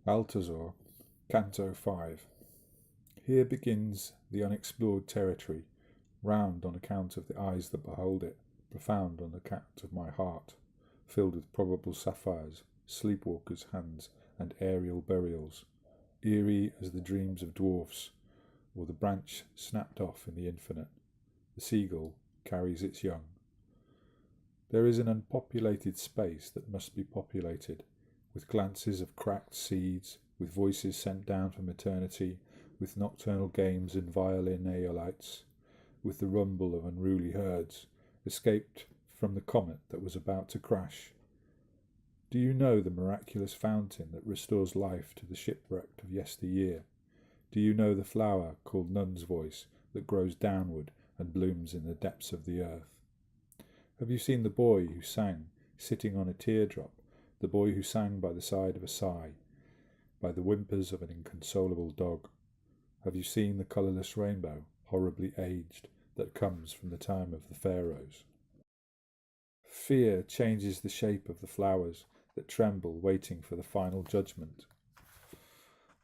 Altazor, Canto 5. Here begins the unexplored territory, round on account of the eyes that behold it, profound on account of my heart, filled with probable sapphires, sleepwalkers' hands, and aerial burials, eerie as the dreams of dwarfs, or the branch snapped off in the infinite. The seagull carries its young. There is an unpopulated space that must be populated, with glances of cracked seeds, with voices sent down from eternity, with nocturnal games and violin aeolites, with the rumble of unruly herds, escaped from the comet that was about to crash. Do you know the miraculous fountain that restores life to the shipwrecked of yesteryear? Do you know the flower called Nun's Voice that grows downward and blooms in the depths of the earth? Have you seen the boy who sang, sitting on a teardrop, the boy who sang by the side of a sigh, by the whimpers of an inconsolable dog? Have you seen the colourless rainbow, horribly aged, that comes from the time of the pharaohs? Fear changes the shape of the flowers that tremble waiting for the final judgment.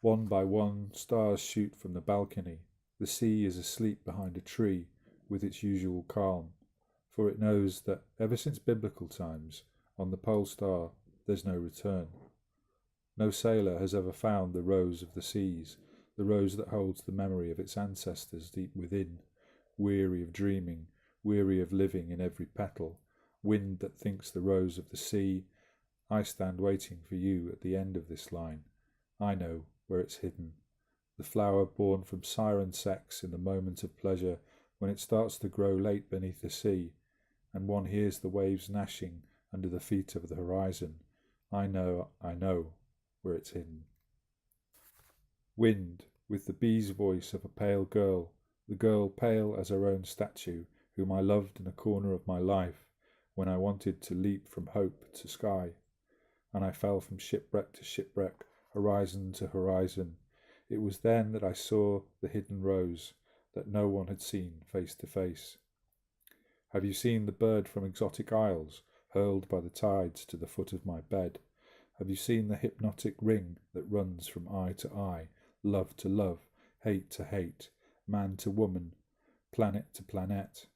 One by one, stars shoot from the balcony. The sea is asleep behind a tree with its usual calm, for it knows that ever since biblical times, on the pole star there's no return. No sailor has ever found the rose of the seas, the rose that holds the memory of its ancestors deep within, weary of dreaming, weary of living in every petal, wind that thinks the rose of the sea. I stand waiting for you at the end of this line. I know where it's hidden. The flower born from siren sex in the moment of pleasure, when it starts to grow late beneath the sea, and one hears the waves gnashing under the feet of the horizon. I know where it's hidden. Wind, with the bee's voice of a pale girl, the girl pale as her own statue, whom I loved in a corner of my life, when I wanted to leap from hope to sky, and I fell from shipwreck to shipwreck, horizon to horizon. It was then that I saw the hidden rose that no one had seen face to face. Have you seen the bird from exotic isles, hurled by the tides to the foot of my bed? Have you seen the hypnotic ring that runs from eye to eye, love to love, hate to hate, man to woman, planet to planet?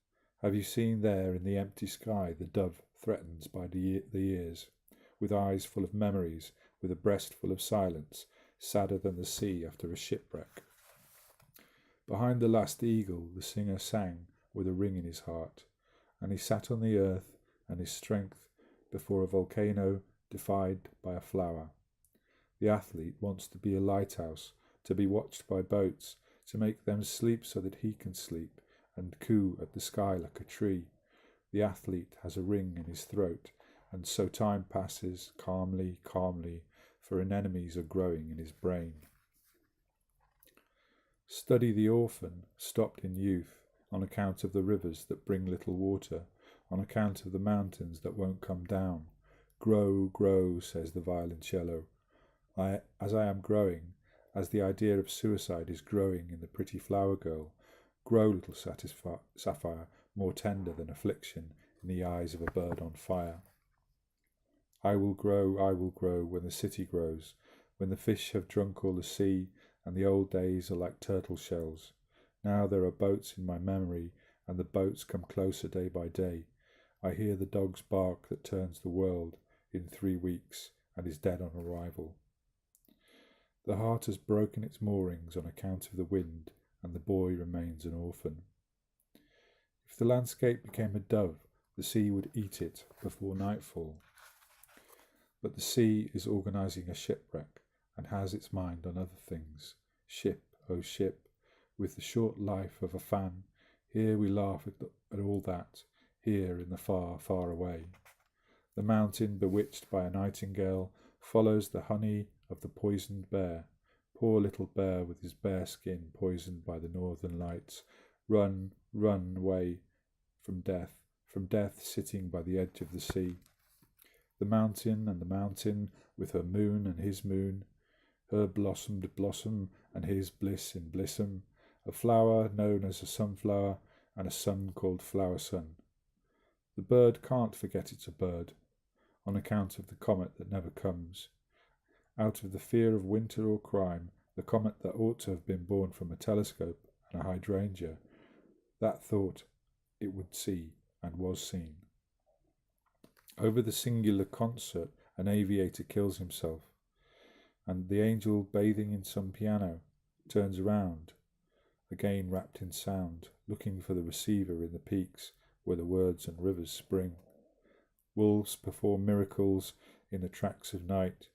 Have you seen there in the empty sky the dove threatened by the ears, with eyes full of memories, with a breast full of silence, sadder than the sea after a shipwreck? Behind the last eagle the singer sang with a ring in his heart, and he sat on the earth and his strength before a volcano defied by a flower. The athlete wants to be a lighthouse, to be watched by boats, to make them sleep so that he can sleep, and coo at the sky like a tree. The athlete has a ring in his throat, and so time passes calmly, calmly, for anemones are growing in his brain. Study the orphan, stopped in youth, on account of the rivers that bring little water, on account of the mountains that won't come down. Grow, grow, says the violoncello. As I am growing, as the idea of suicide is growing in the pretty flower girl, grow, little sapphire, more tender than affliction in the eyes of a bird on fire. I will grow, when the city grows, when the fish have drunk all the sea, and the old days are like turtle shells. Now there are boats in my memory, and the boats come closer day by day. I hear the dog's bark that turns the world in 3 weeks and is dead on arrival. The heart has broken its moorings on account of the wind, and the boy remains an orphan. If the landscape became a dove, the sea would eat it before nightfall. But the sea is organising a shipwreck, and has its mind on other things. Ship, oh ship, with the short life of a fan, here we laugh at all that, here in the far, far away. The mountain, bewitched by a nightingale, follows the honey of the poisoned bear. Poor little bear with his bare skin poisoned by the northern lights. Run, run away from death sitting by the edge of the sea. The mountain and the mountain, with her moon and his moon, her blossomed blossom and his bliss in blissum, a flower known as a sunflower and a sun called flower sun. The bird can't forget it's a bird, on account of the comet that never comes, Out of the fear of winter or crime, the comet that ought to have been born from a telescope and a hydrangea, that thought it would see and was seen. Over the singular concert, an aviator kills himself, and the angel bathing in some piano turns around, again wrapped in sound, looking for the receiver in the peaks where the words and rivers spring. Wolves perform miracles in the tracks of night,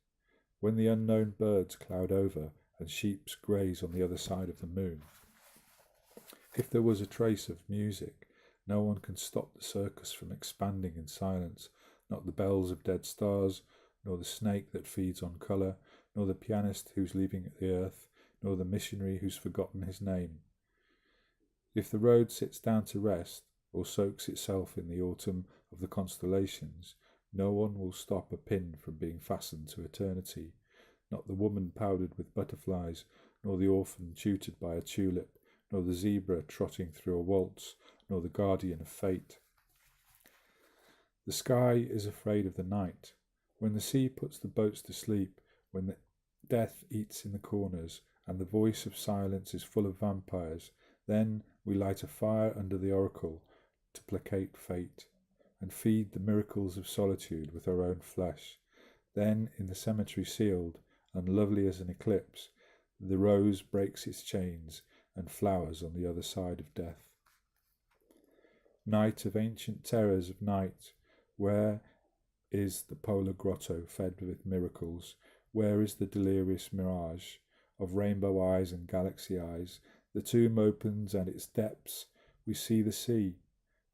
when the unknown birds cloud over and sheep graze on the other side of the moon. If there was a trace of music, no one can stop the circus from expanding in silence, not the bells of dead stars, nor the snake that feeds on colour, nor the pianist who's leaving the earth, nor the missionary who's forgotten his name. If the road sits down to rest, or soaks itself in the autumn of the constellations, no one will stop a pin from being fastened to eternity, not the woman powdered with butterflies, nor the orphan tutored by a tulip, nor the zebra trotting through a waltz, nor the guardian of fate. The sky is afraid of the night. When the sea puts the boats to sleep, when the death eats in the corners, and the voice of silence is full of vampires, then we light a fire under the oracle to placate fate, and feed the miracles of solitude with our own flesh. Then, in the cemetery sealed, and lovely as an eclipse, the rose breaks its chains and flowers on the other side of death. Night of ancient terrors of night, where is the polar grotto fed with miracles? Where is the delirious mirage of rainbow eyes and galaxy eyes? The tomb opens, and its depths we see the sea.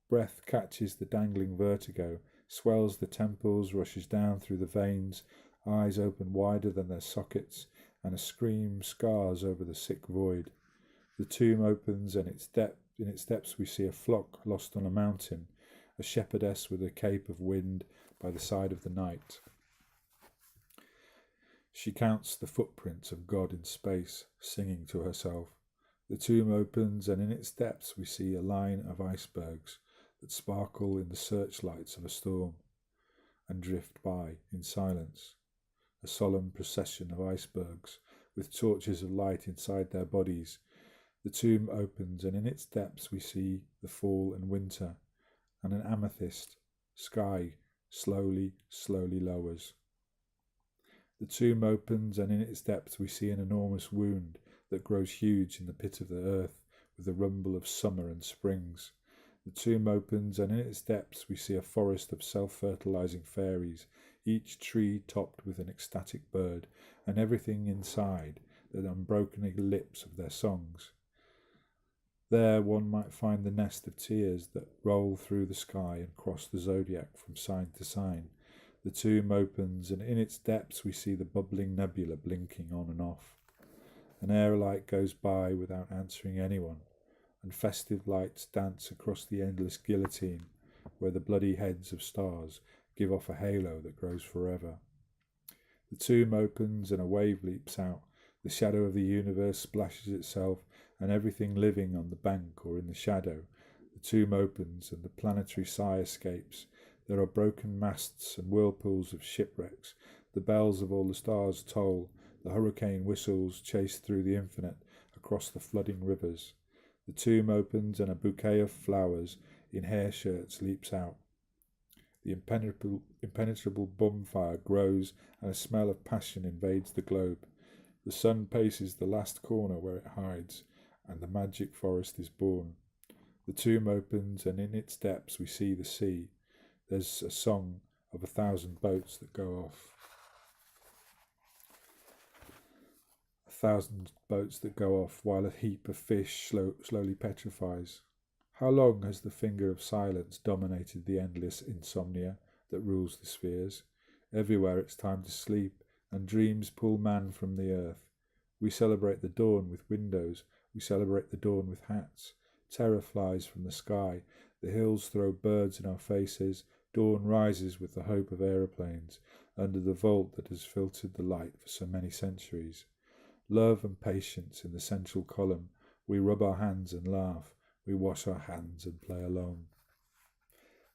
Breath catches the dangling vertigo, swells the temples, rushes down through the veins, eyes open wider than their sockets, and a scream scars over the sick void. The tomb opens, and in its depths we see a flock lost on a mountain, a shepherdess with a cape of wind by the side of the night. She counts the footprints of God in space, singing to herself. The tomb opens, and in its depths we see a line of icebergs that sparkle in the searchlights of a storm and drift by in silence. A solemn procession of icebergs with torches of light inside their bodies. The tomb opens, and in its depths we see the fall and winter, and an amethyst sky slowly lowers. The tomb opens, and in its depths we see an enormous wound that grows huge in the pit of the earth with the rumble of summer and springs. The tomb opens, and in its depths we see a forest of self-fertilizing fairies, each tree topped with an ecstatic bird, and everything inside the unbroken lips of their songs. There one might find the nest of tears that roll through the sky and cross the zodiac from sign to sign. The tomb opens, and in its depths we see the bubbling nebula blinking on and off. An air light goes by without answering anyone, and festive lights dance across the endless guillotine, where the bloody heads of stars give off a halo that grows forever. The tomb opens, and a wave leaps out. The shadow of the universe splashes itself, and everything living on the bank or in the shadow. The tomb opens, and the planetary sigh escapes. There are broken masts and whirlpools of shipwrecks. The bells of all the stars toll. The hurricane whistles chase through the infinite across the flooding rivers. The tomb opens, and a bouquet of flowers in hair shirts leaps out. The impenetrable bonfire grows, and a smell of passion invades the globe. The sun paces the last corner where it hides, and the magic forest is born. The tomb opens, and in its depths we see the sea. There's a song of 1,000 boats that go off. 1,000 boats that go off while a heap of fish slowly petrifies. How long has the finger of silence dominated the endless insomnia that rules the spheres? Everywhere it's time to sleep, and dreams pull man from the earth. We celebrate the dawn with windows. We celebrate the dawn with hats. Terror flies from the sky. The hills throw birds in our faces. Dawn rises with the hope of aeroplanes under the vault that has filtered the light for so many centuries. Love and patience in the central column. We rub our hands and laugh. We wash our hands and play along.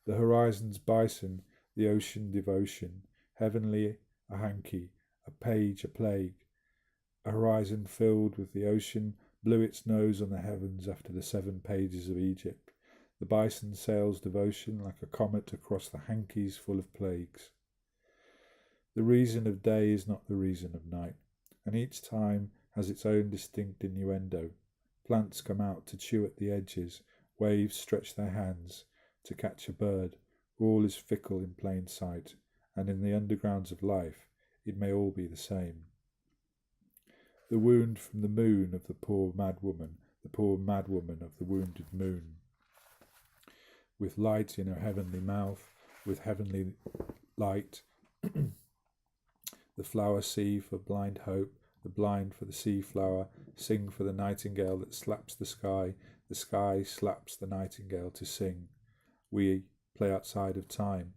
The horizon's bison, the ocean devotion, heavenly a hanky, a page, a plague. A horizon filled with the ocean blew its nose on the heavens after the 7 pages of Egypt. The bison sails devotion like a comet across the hankies full of plagues. The reason of day is not the reason of night, and each time has its own distinct innuendo. Plants come out to chew at the edges, waves stretch their hands to catch a bird. All is fickle in plain sight, and in the undergrounds of life it may all be the same. The wound from the moon of the poor madwoman of the wounded moon. With light in her heavenly mouth, with heavenly light, the flower sea for blind hope, the blind for the sea flower, sing for the nightingale that slaps the sky slaps the nightingale to sing. We play outside of time,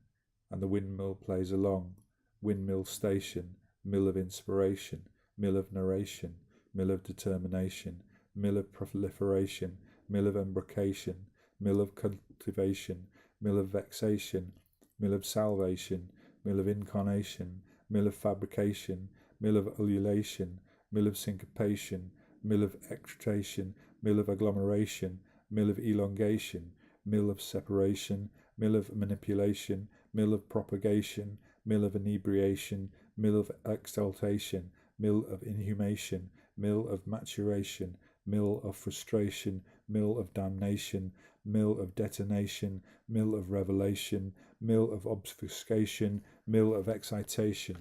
and the windmill plays along. Windmill station, mill of inspiration, mill of narration, mill of determination, mill of proliferation, mill of embrocation, mill of cultivation, mill of vexation, mill of salvation, mill of incarnation, mill of fabrication, mill of ululation, mill of syncopation, mill of extrication, mill of agglomeration, mill of elongation, mill of separation, mill of manipulation, mill of propagation, mill of inebriation, mill of exaltation, mill of inhumation, mill of maturation, mill of frustration, mill of damnation, mill of detonation, mill of revelation, mill of obfuscation, mill of excitation,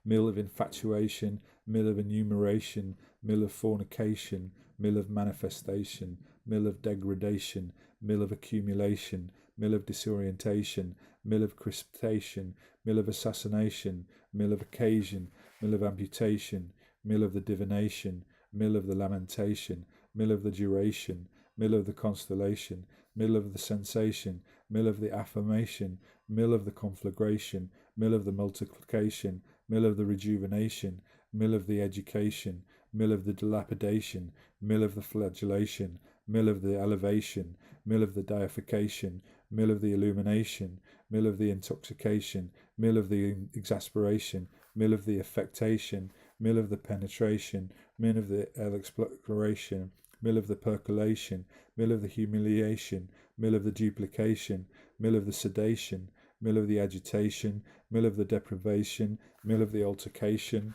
mill of infatuation, mill of enumeration, mill of fornication, mill of manifestation, mill of degradation, mill of accumulation, mill of disorientation, mill of crispation, mill of assassination, mill of occasion, mill of amputation, mill of the divination, mill of the lamentation, mill of the duration, mill of the constellation, mill of the sensation, mill of the affirmation, mill of the conflagration, mill of the multiplication, mill of the rejuvenation, mill of the education, mill of the dilapidation, mill of the flagellation, mill of the elevation, mill of the deification, mill of the illumination, mill of the intoxication, mill of the exasperation, mill of the affectation, mill of the penetration, mill of the exploration, mill of the percolation, mill of the humiliation, mill of the duplication, mill of the sedation, mill of the agitation, mill of the deprivation, mill of the altercation,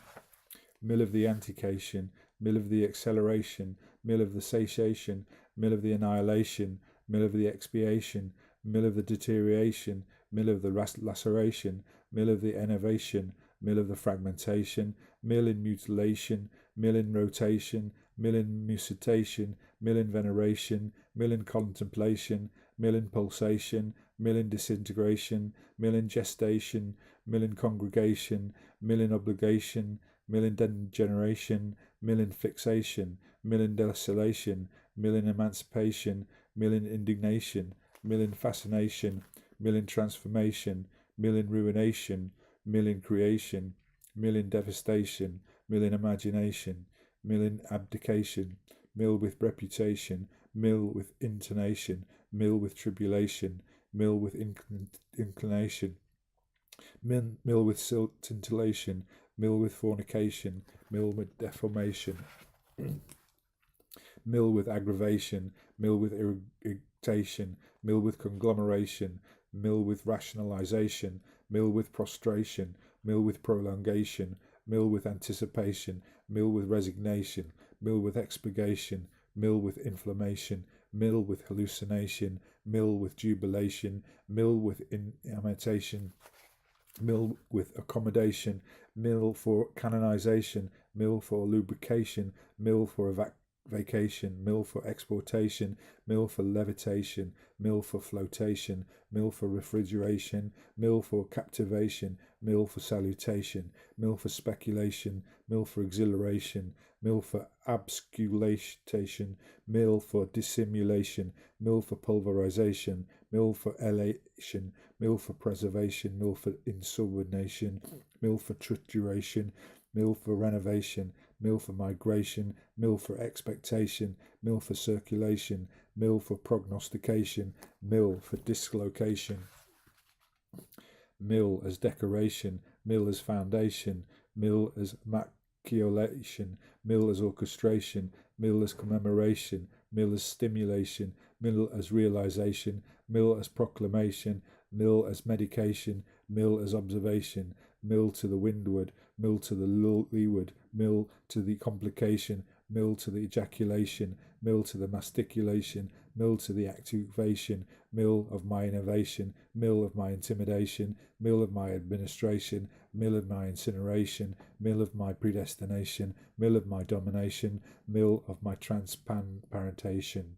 mill of the antication, mill of the acceleration, mill of the satiation, mill of the annihilation, mill of the expiation, mill of the deterioration, mill of the laceration, mill of the enervation, mill of the fragmentation, mill in mutilation, mill in rotation, mill in mutation, mill in veneration, mill in contemplation, mill in pulsation, mill in disintegration, mill in gestation, mill in congregation, mill in obligation, mill in degeneration, mill in fixation, mill in desolation, mill in emancipation, mill in indignation, mill in fascination, mill in transformation, mill in ruination, mill in creation, mill in devastation, mill in imagination, mill in abdication, mill with reputation, mill with intonation, mill with tribulation, mill with inclination, mill with scintillation, mill with fornication, mill with deformation, mill with aggravation, mill with irritation, mill with conglomeration, mill with rationalization, mill with prostration, mill with prolongation, mill with anticipation, mill with resignation, mill with expurgation, mill with inflammation, mill with hallucination, mill with jubilation, mill with imitation, mill with accommodation, mill for canonization, mill for lubrication, mill for vacation, mill for exportation, mill for levitation, mill for flotation, mill for refrigeration, mill for captivation, mill for salutation, mill for speculation, mill for exhilaration, mill for absculation, mill for dissimulation, mill for pulverization, mill for elation, mill for preservation, mill for insubordination, mill for trituration, mill for renovation, mill for migration, mill for expectation, mill for circulation, mill for prognostication, mill for dislocation, mill as decoration, mill as foundation, mill as maculation, mill as orchestration, mill as commemoration, mill as stimulation, mill as realization, mill as proclamation, mill as medication, mill as observation, mill to the windward, mill to the leeward, mill to the complication, mill to the ejaculation, mill to the masticulation, mill to the activation, mill of my innovation, mill of my intimidation, mill of my administration, mill of my incineration, mill of my predestination, mill of my domination, mill of my transparentation.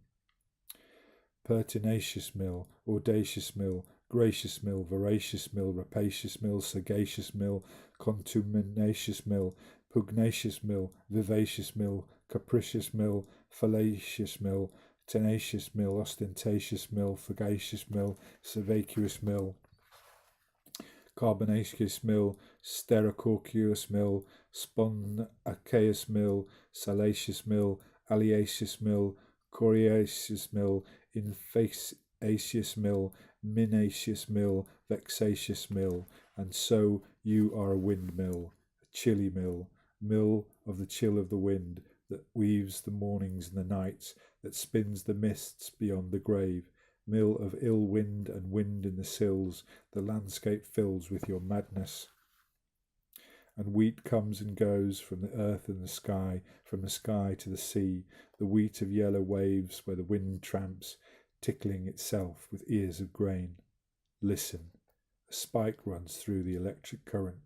Pertinacious mill, audacious mill, gracious mill, voracious mill, rapacious mill, sagacious mill, contumacious mill, pugnacious mill, vivacious mill, capricious mill, fallacious mill, tenacious mill, ostentatious mill, fugacious mill, vacuous mill, carbonaceous mill, stercocorous mill, spontaceous mill, salacious mill, alliaceous mill, coriaceous mill, infacious mill, minacious mill, vexatious mill, and so you are a windmill, a chilly mill, mill of the chill of the wind that weaves the mornings and the nights, that spins the mists beyond the grave, mill of ill wind and wind in the sills, the landscape fills with your madness. And wheat comes and goes from the earth and the sky, from the sky to the sea, the wheat of yellow waves where the wind tramps, tickling itself with ears of grain. Listen, a spike runs through the electric current,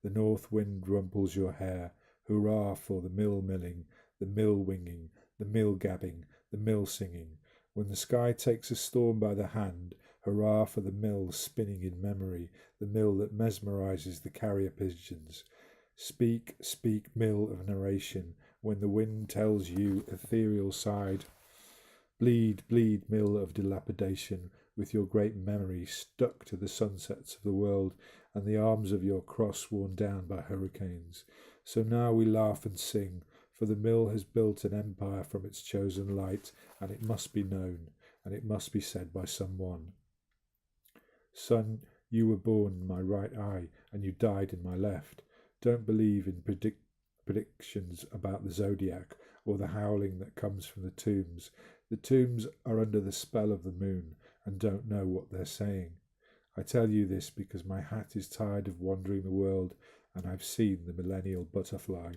the north wind rumples your hair, hurrah for the mill milling, the mill winging, the mill gabbing, the mill singing. When the sky takes a storm by the hand, hurrah for the mill spinning in memory, the mill that mesmerizes the carrier pigeons. Speak, speak, mill of narration, when the wind tells you ethereal side. Bleed, bleed, mill of dilapidation, with your great memory stuck to the sunsets of the world and the arms of your cross worn down by hurricanes. So now we laugh and sing, for the mill has built an empire from its chosen light, and it must be known, and it must be said by someone. Son, you were born in my right eye, and you died in my left. Don't believe in predictions about the zodiac or the howling that comes from the tombs. The tombs are under the spell of the moon and don't know what they're saying. I tell you this because my hat is tired of wandering the world and I've seen the millennial butterfly.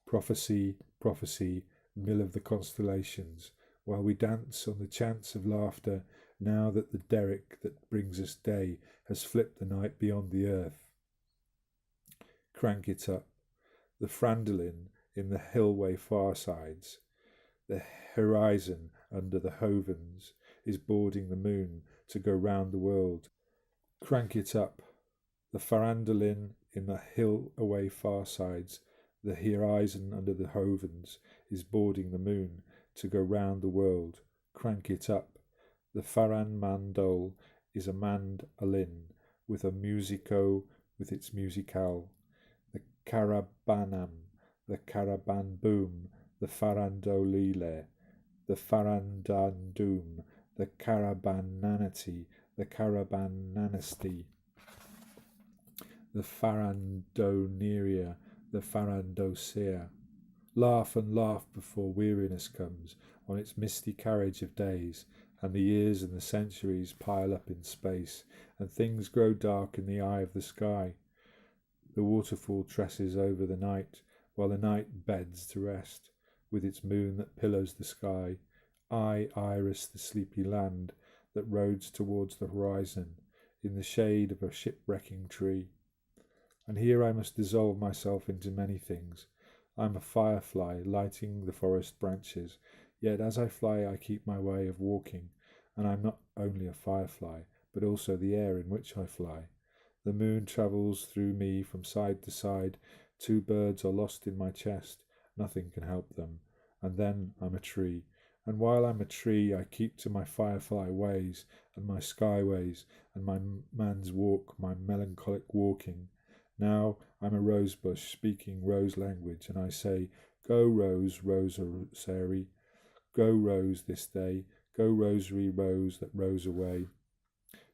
Prophecy, prophecy, mill of the constellations, while we dance on the chants of laughter, now that the derrick that brings us day has flipped the night beyond the earth. Crank it up. The frandolin in the hillway farsides, the horizon under the hovens, is boarding the moon to go round the world. Crank it up. The farandolin in the hill-away farsides, the horizon under the hovens, is boarding the moon to go round the world. Crank it up. The faranmandol is a mandolin with a musico with its musicale. The carabanam, the caraban boom, the farandolile, the farandandum, the carabananity, the carabananasty, the farandoneria, the farandosea. Laugh and laugh before weariness comes on its misty carriage of days, and the years and the centuries pile up in space, and things grow dark in the eye of the sky. The waterfall tresses over the night, while the night beds to rest, with its moon that pillows the sky. I iris the sleepy land that roads towards the horizon, in the shade of a shipwrecking tree. And here I must dissolve myself into many things. I am a firefly lighting the forest branches, yet as I fly I keep my way of walking, and I am not only a firefly, but also the air in which I fly. The moon travels through me from side to side. Two birds are lost in my chest. Nothing can help them. And then I'm a tree. And while I'm a tree, I keep to my firefly ways, and my sky ways, and my man's walk, my melancholic walking. Now I'm a rose bush speaking rose language, and I say, go rose, rosary, go rose this day, go rosary rose that rose away.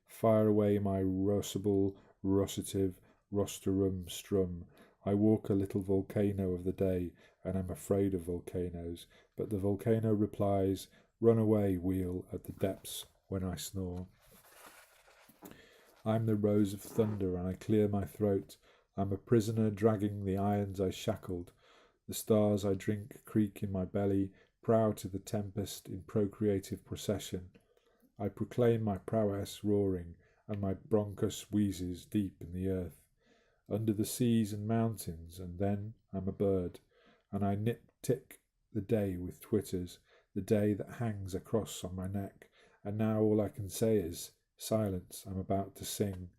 Fire away my rossable, rosative, Rosterum strum. I walk a little volcano of the day, and am afraid of volcanoes, but the volcano replies, run away, wheel, at the depths when I snore. I'm the rose of thunder, and I clear my throat. I'm a prisoner dragging the irons I shackled. The stars I drink creak in my belly, proud to the tempest in procreative procession. I proclaim my prowess roaring, and my bronchus wheezes deep in the earth, under the seas and mountains, and then I'm a bird, and I nip-tick the day with twitters, the day that hangs across on my neck, and now all I can say is, silence, I'm about to sing.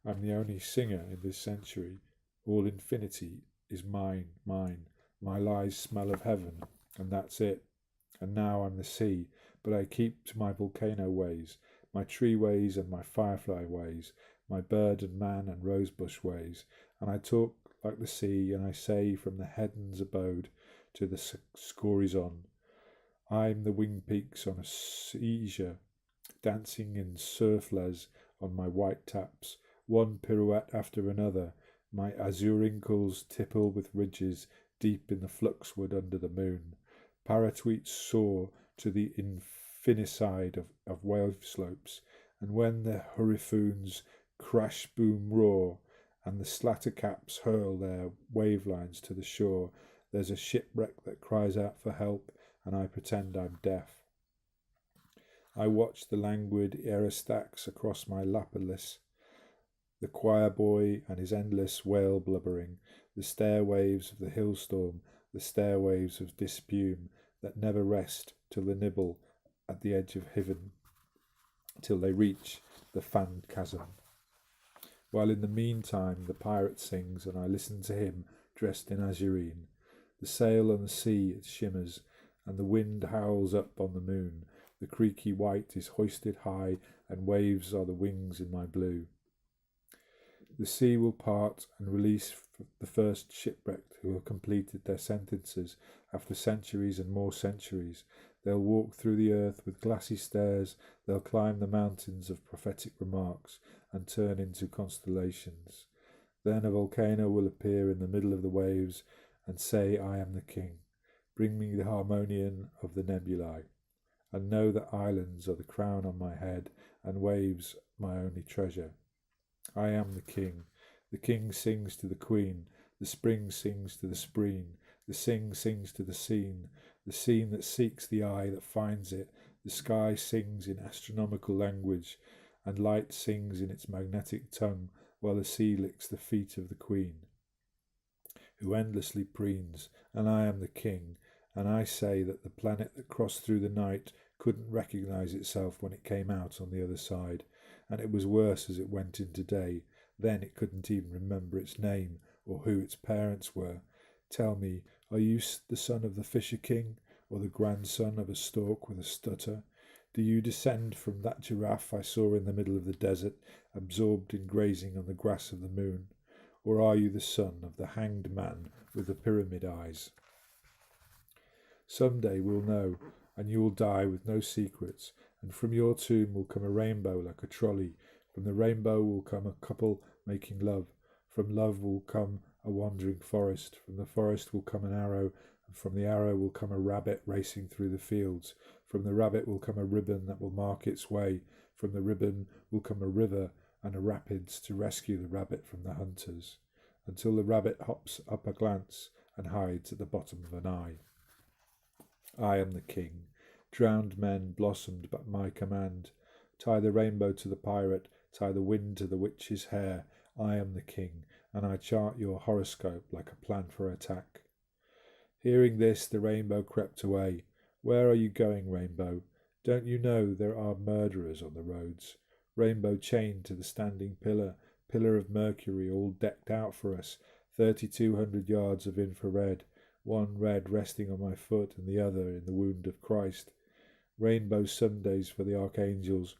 I'm the only singer in this century. All infinity is mine, mine. My lies smell of heaven, and that's it. And now I'm the sea, but I keep to my volcano ways, my tree ways and my firefly ways, my bird and man and rosebush ways, and I talk like the sea, and I say from the heaven's abode to the scorizon, I'm the wing peaks on a seizure, dancing in surfles on my white taps, one pirouette after another, my azurincles tipple with ridges deep in the fluxwood under the moon. Paratweets soar to the infinicide of wave slopes, and when the hurrifoons crash, boom, roar, and the slattercaps hurl their wavelines to the shore, there's a shipwreck that cries out for help, and I pretend I'm deaf. I watch the languid aerostax across my Lapilus, the choir boy and his endless whale blubbering, the stair waves of the hailstorm, the stair waves of dispume that never rest till they nibble at the edge of heaven, till they reach the fanned chasm. While in the meantime the pirate sings, and I listen to him dressed in azurine. The sail on the sea it shimmers, and the wind howls up on the moon. The creaky white is hoisted high, and waves are the wings in my blue. The sea will part and release the first shipwrecked who have completed their sentences after centuries and more centuries. They'll walk through the earth with glassy stairs, they'll climb the mountains of prophetic remarks and turn into constellations. Then a volcano will appear in the middle of the waves and say, I am the king. Bring me the harmonium of the nebulae, and know that islands are the crown on my head and waves my only treasure. I am the king. The king sings to the queen, the spring sings to the spreen, the sings to the scene that seeks the eye that finds it, the sky sings in astronomical language, and light sings in its magnetic tongue, while the sea licks the feet of the queen, who endlessly preens, and I am the king, and I say that the planet that crossed through the night couldn't recognise itself when it came out on the other side, and it was worse as it went into day. Then it couldn't even remember its name or who its parents were. Tell me, are you the son of the Fisher King, or the grandson of a stork with a stutter? Do you descend from that giraffe I saw in the middle of the desert, absorbed in grazing on the grass of the moon? Or are you the son of the hanged man with the pyramid eyes? Some day we'll know, and you will die with no secrets, and from your tomb will come a rainbow like a trolley. From the rainbow will come a couple making love. From love will come a wandering forest. From the forest will come an arrow, and from the arrow will come a rabbit racing through the fields. From the rabbit will come a ribbon that will mark its way. From the ribbon will come a river and a rapids to rescue the rabbit from the hunters, until the rabbit hops up a glance and hides at the bottom of an eye. I am the king. Drowned men blossomed by my command. Tie the rainbow to the pirate, tie the wind to the witch's hair. I am the king, and I chart your horoscope like a plan for attack. Hearing this, the rainbow crept away. Where are you going, rainbow? Don't you know there are murderers on the roads? Rainbow chained to the standing pillar, pillar of mercury all decked out for us, 3,200 yards of infrared, one red resting on my foot and the other in the wound of Christ. Rainbow Sundays for the archangels.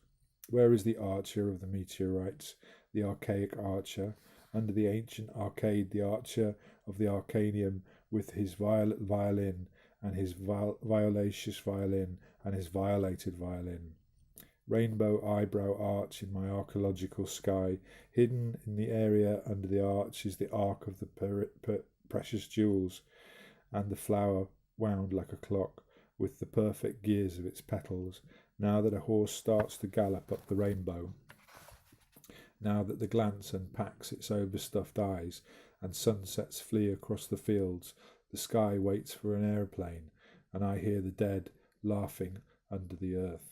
Where is the archer of the meteorites, the archaic archer? Under the ancient arcade, the archer of the arcanium with his violet violin and his violaceous violin and his violated violin. Rainbow eyebrow arch in my archaeological sky. Hidden in the area under the arch is the arc of the precious jewels, and the flower wound like a clock, with the perfect gears of its petals. Now that a horse starts to gallop up the rainbow, now that the glance unpacks its overstuffed eyes, and sunsets flee across the fields, the sky waits for an aeroplane, and I hear the dead laughing under the earth.